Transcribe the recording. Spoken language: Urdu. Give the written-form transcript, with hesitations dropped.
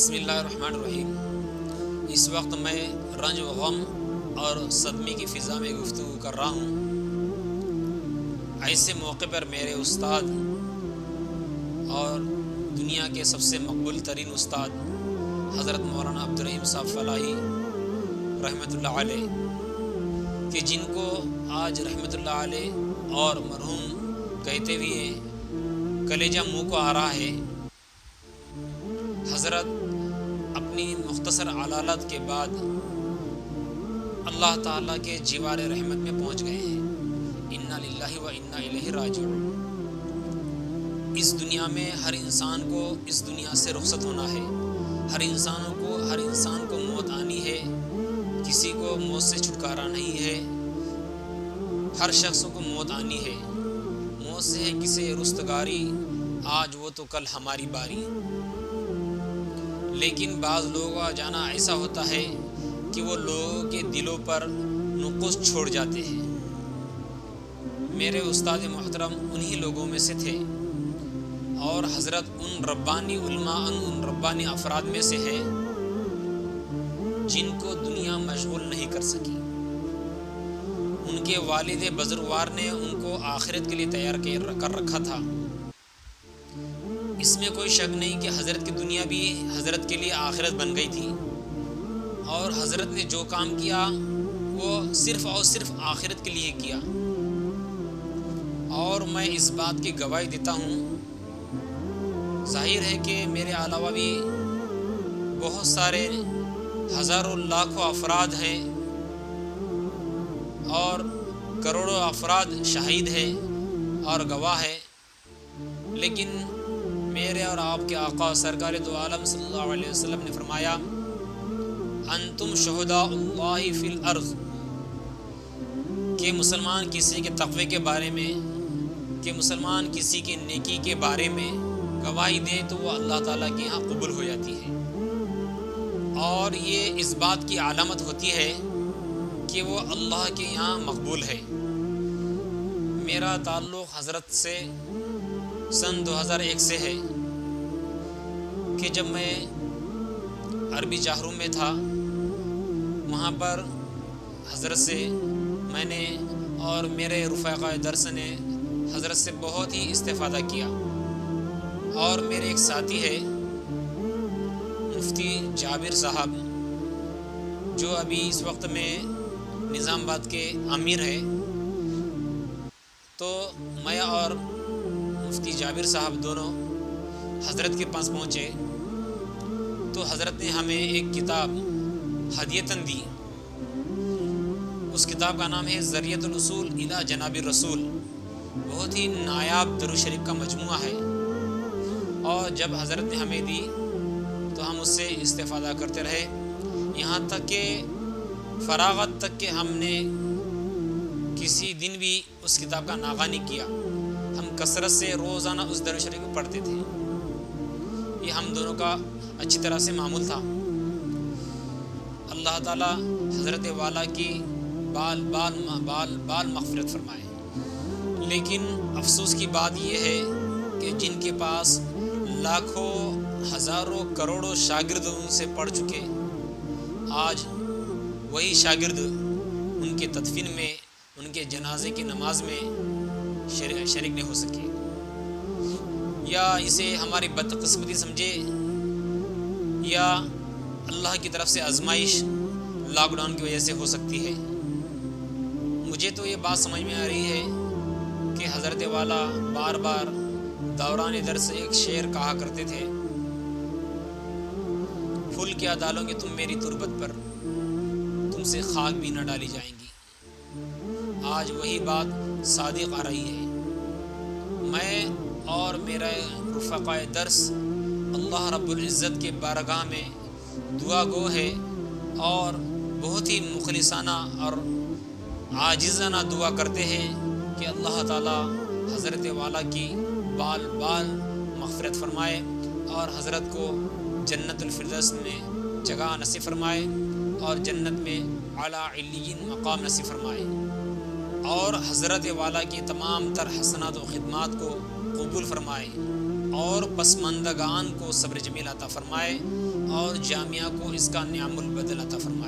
بسم اللہ الرحمن الرحیم۔ اس وقت میں رنج و غم اور صدمے کی فضا میں گفتگو کر رہا ہوں۔ ایسے موقع پر میرے استاد اور دنیا کے سب سے مقبول ترین استاد حضرت مولانا عبدالرحیم صاحب فلاحی رحمۃ اللہ علیہ، کہ جن کو آج رحمۃ اللہ علیہ اور مرحوم کہتے ہوئے کلیجہ منہ کو آ رہا ہے، حضرت اپنی مختصر علالت کے بعد اللہ تعالیٰ کے جوار رحمت میں پہنچ گئے ہیں۔ انا للہ و انا الیہ راجعون۔ اس دنیا میں ہر انسان کو اس دنیا سے رخصت ہونا ہے۔ ہر انسان کو موت آنی ہے، کسی کو موت سے چھٹکارا نہیں ہے۔ ہر شخص کو موت آنی ہے۔ موت سے ہے کسی رستگاری، آج وہ تو کل ہماری باری۔ لیکن بعض لوگوں کا جانا ایسا ہوتا ہے کہ وہ لوگوں کے دلوں پر نقوش چھوڑ جاتے ہیں۔ میرے استاد محترم انہی لوگوں میں سے تھے، اور حضرت ان ربانی علماء، ان ربانی افراد میں سے ہے جن کو دنیا مشغول نہیں کر سکی۔ ان کے والد بزرگوار نے ان کو آخرت کے لیے تیار کر رکھا تھا۔ اس میں کوئی شک نہیں کہ حضرت کی دنیا بھی حضرت کے لیے آخرت بن گئی تھی، اور حضرت نے جو کام کیا وہ صرف اور صرف آخرت کے لیے کیا۔ اور میں اس بات کی گواہی دیتا ہوں، ظاہر ہے کہ میرے علاوہ بھی بہت سارے ہزاروں لاکھوں افراد ہیں اور کروڑوں افراد شہید ہیں اور گواہ ہیں، لیکن میرے اور آپ کے آقا سرکار دو عالم صلی اللہ علیہ وسلم نے فرمایا، انتم شہداء اللہ فی الارض، کہ مسلمان کسی کے تقوی کے بارے میں، کہ مسلمان کسی کی نیکی کے بارے میں گواہی دے تو وہ اللہ تعالیٰ کے یہاں قبول ہو جاتی ہے، اور یہ اس بات کی علامت ہوتی ہے کہ وہ اللہ کے یہاں مقبول ہے۔ میرا تعلق حضرت سے سن 2001 سے ہے، کہ جب میں عربی چاہروم میں تھا، وہاں پر حضرت سے میں نے اور میرے رفقائے درس نے حضرت سے بہت ہی استفادہ کیا۔ اور میرے ایک ساتھی ہے مفتی جابر صاحب، جو ابھی اس وقت میں نظام آباد کے امیر ہے، تو میں اور مفتی جابر صاحب دونوں حضرت کے پاس پہنچے تو حضرت نے ہمیں ایک کتاب ہدیتاً دی۔ اس کتاب کا نام ہے ذریعۃ الوصول الی جناب الرسول، بہت ہی نایاب درود شریف کا مجموعہ ہے، اور جب حضرت نے ہمیں دی تو ہم اس سے استفادہ کرتے رہے، یہاں تک کہ فراغت تک کہ ہم نے کسی دن بھی اس کتاب کا ناغہ نہیں کیا۔ ہم کثرت سے روزانہ اس درود شریف کو پڑھتے تھے۔ یہ ہم دونوں کا اچھی طرح سے معمول تھا۔ اللہ تعالی حضرت والا کی بال بال بال بال مغفرت فرمائے۔ لیکن افسوس کی بات یہ ہے کہ جن کے پاس لاکھوں ہزاروں کروڑوں شاگرد ان سے پڑھ چکے، آج وہی شاگرد ان کے تدفین میں، ان کے جنازے کی نماز میں شریک نہیں ہو سکے، یا اسے ہماری بدقسمتی سمجھے یا اللہ کی طرف سے آزمائش لاک ڈاؤن کی وجہ سے ہو سکتی ہے۔ مجھے تو یہ بات سمجھ میں آ رہی ہے کہ حضرت والا بار بار دوران درس ایک شعر کہا کرتے تھے، پھول کیا ڈالو گے تم میری تربت پر، تم سے خاک بھی نہ ڈالی جائیں گی۔ آج وہی بات صادق آ رہی ہے۔ میں اور میرے رفقائے درس اللہ رب العزت کے بارگاہ میں دعا گو ہے، اور بہت ہی مخلصانہ اور عاجزانہ دعا کرتے ہیں کہ اللہ تعالی حضرت والا کی بال بال مغفرت فرمائے، اور حضرت کو جنت الفردوس میں جگہ نصیب فرمائے، اور جنت میں اعلیٰ علیین مقام نصیب فرمائے، اور حضرت والا کی تمام تر حسنات و خدمات کو قبول فرمائے۔ اور پسماندگان کو صبر جمیل عطا فرمائے اور جامعہ کو اس کا نعم البدل عطا فرمائے۔